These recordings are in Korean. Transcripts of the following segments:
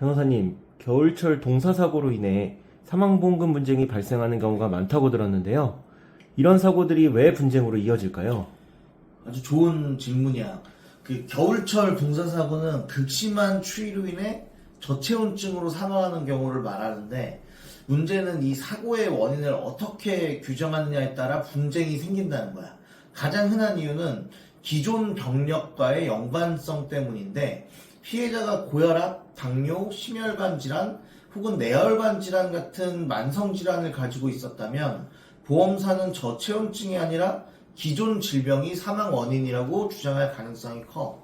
변호사님, 겨울철 동사사고로 인해 사망보험금 분쟁이 발생하는 경우가 많다고 들었는데요. 이런 사고들이 왜 분쟁으로 이어질까요? 아주 좋은 질문이야. 그 겨울철 동사사고는 극심한 추위로 인해 저체온증으로 사망하는 경우를 말하는데, 문제는 이 사고의 원인을 어떻게 규정하느냐에 따라 분쟁이 생긴다는 거야. 가장 흔한 이유는 기존 병력과의 연관성 때문인데, 피해자가 고혈압, 당뇨, 심혈관 질환 혹은 뇌혈관 질환 같은 만성 질환을 가지고 있었다면 보험사는 저체온증이 아니라 기존 질병이 사망 원인이라고 주장할 가능성이 커.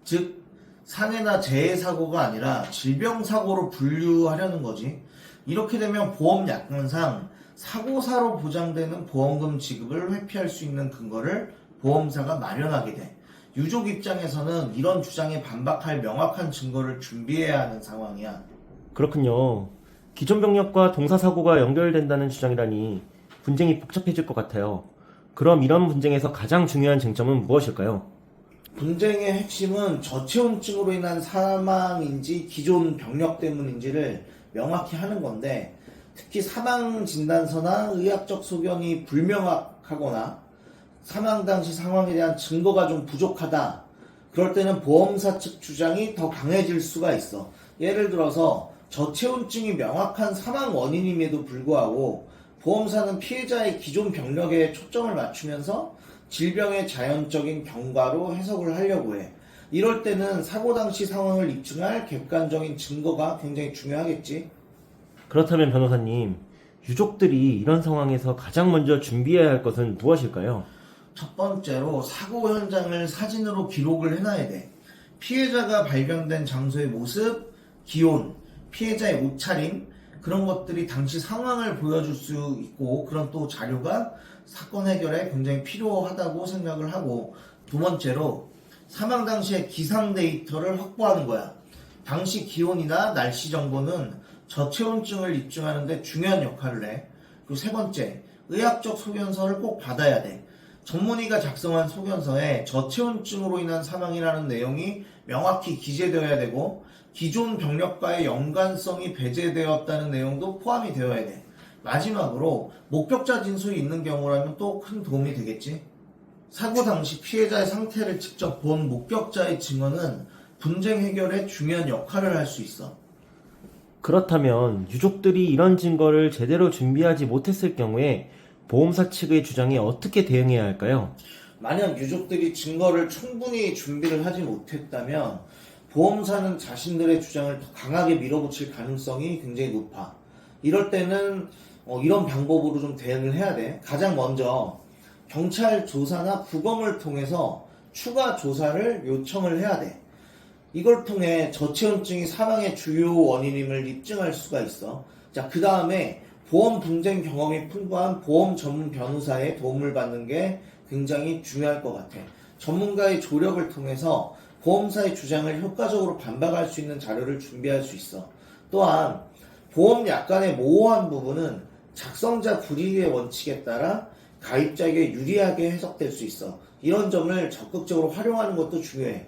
즉, 산해나 재해 사고가 아니라 질병 사고로 분류하려는 거지. 이렇게 되면 보험 약관상 사고사로 보장되는 보험금 지급을 회피할 수 있는 근거를 보험사가 마련하게 돼. 유족 입장에서는 이런 주장에 반박할 명확한 증거를 준비해야 하는 상황이야. 그렇군요. 기존 병력과 동사사고가 연결된다는 주장이라니 분쟁이 복잡해질 것 같아요. 그럼 이런 분쟁에서 가장 중요한 쟁점은 무엇일까요? 분쟁의 핵심은 저체온증으로 인한 사망인지 기존 병력 때문인지를 명확히 하는 건데, 특히 사망 진단서나 의학적 소견이 불명확하거나 사망 당시 상황에 대한 증거가 좀 부족하다. 그럴 때는 보험사 측 주장이 더 강해질 수가 있어. 예를 들어서 저체온증이 명확한 사망 원인임에도 불구하고 보험사는 피해자의 기존 병력에 초점을 맞추면서 질병의 자연적인 경과로 해석을 하려고 해. 이럴 때는 사고 당시 상황을 입증할 객관적인 증거가 굉장히 중요하겠지. 그렇다면 변호사님, 유족들이 이런 상황에서 가장 먼저 준비해야 할 것은 무엇일까요? 첫 번째로 사고 현장을 사진으로 기록을 해놔야 돼. 피해자가 발견된 장소의 모습, 기온, 피해자의 옷차림, 그런 것들이 당시 상황을 보여줄 수 있고, 그런 또 자료가 사건 해결에 굉장히 필요하다고 생각을 하고, 두 번째로 사망 당시의 기상 데이터를 확보하는 거야. 당시 기온이나 날씨 정보는 저체온증을 입증하는 데 중요한 역할을 해. 그리고 세 번째, 의학적 소견서를 꼭 받아야 돼. 전문의가 작성한 소견서에 저체온증으로 인한 사망이라는 내용이 명확히 기재되어야 되고, 기존 병력과의 연관성이 배제되었다는 내용도 포함이 되어야 돼. 마지막으로 목격자 진술이 있는 경우라면 또 큰 도움이 되겠지. 사고 당시 피해자의 상태를 직접 본 목격자의 증언은 분쟁 해결에 중요한 역할을 할 수 있어. 그렇다면 유족들이 이런 증거를 제대로 준비하지 못했을 경우에 보험사 측의 주장에 어떻게 대응해야 할까요? 만약 유족들이 증거를 충분히 준비를 하지 못했다면 보험사는 자신들의 주장을 더 강하게 밀어붙일 가능성이 굉장히 높아. 이럴 때는 이런 방법으로 좀 대응을 해야 돼. 가장 먼저 경찰 조사나 부검을 통해서 추가 조사를 요청을 해야 돼. 이걸 통해 저체온증이 사망의 주요 원인임을 입증할 수가 있어. 자, 그 다음에 보험 분쟁 경험이 풍부한 보험 전문 변호사의 도움을 받는 게 굉장히 중요할 것 같아. 전문가의 조력을 통해서 보험사의 주장을 효과적으로 반박할 수 있는 자료를 준비할 수 있어. 또한 보험 약관의 모호한 부분은 작성자 불이익의 원칙에 따라 가입자에게 유리하게 해석될 수 있어. 이런 점을 적극적으로 활용하는 것도 중요해.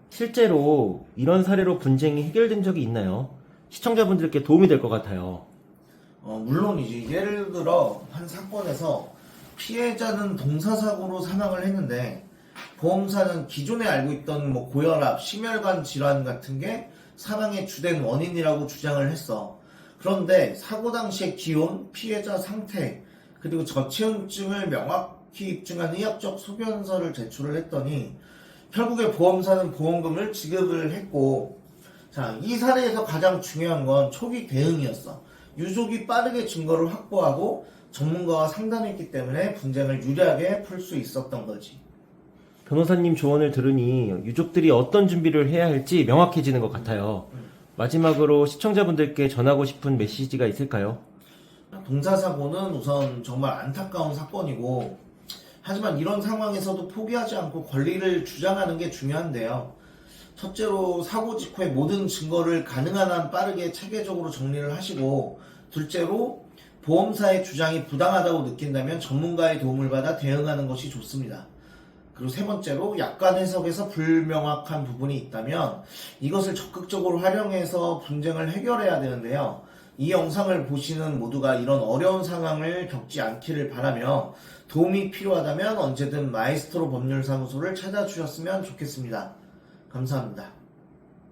실제로 이런 사례로 분쟁이 해결된 적이 있나요? 시청자분들께 도움이 될 것 같아요. 물론이지. 예를 들어 한 사건에서 피해자는 동사사고로 사망을 했는데 보험사는 기존에 알고 있던 고혈압, 심혈관 질환 같은 게 사망의 주된 원인이라고 주장을 했어. 그런데 사고 당시의 기온, 피해자 상태, 그리고 저체온증을 명확히 입증한 의학적 소견서를 제출을 했더니 결국에 보험사는 보험금을 지급을 했고, 자, 이 사례에서 가장 중요한 건 초기 대응이었어. 유족이 빠르게 증거를 확보하고 전문가와 상담했기 때문에 분쟁을 유리하게 풀 수 있었던 거지. 변호사님 조언을 들으니 유족들이 어떤 준비를 해야 할지 명확해지는 것 같아요. 마지막으로 시청자분들께 전하고 싶은 메시지가 있을까요? 동사사고는 우선 정말 안타까운 사건이고, 하지만 이런 상황에서도 포기하지 않고 권리를 주장하는 게 중요한데요. 첫째로 사고 직후에 모든 증거를 가능한 한 빠르게 체계적으로 정리를 하시고, 둘째로 보험사의 주장이 부당하다고 느낀다면 전문가의 도움을 받아 대응하는 것이 좋습니다. 그리고 세 번째로 약관 해석에서 불명확한 부분이 있다면 이것을 적극적으로 활용해서 분쟁을 해결해야 되는데요. 이 영상을 보시는 모두가 이런 어려운 상황을 겪지 않기를 바라며 도움이 필요하다면 언제든 마에스트로 법률사무소를 찾아주셨으면 좋겠습니다. 감사합니다.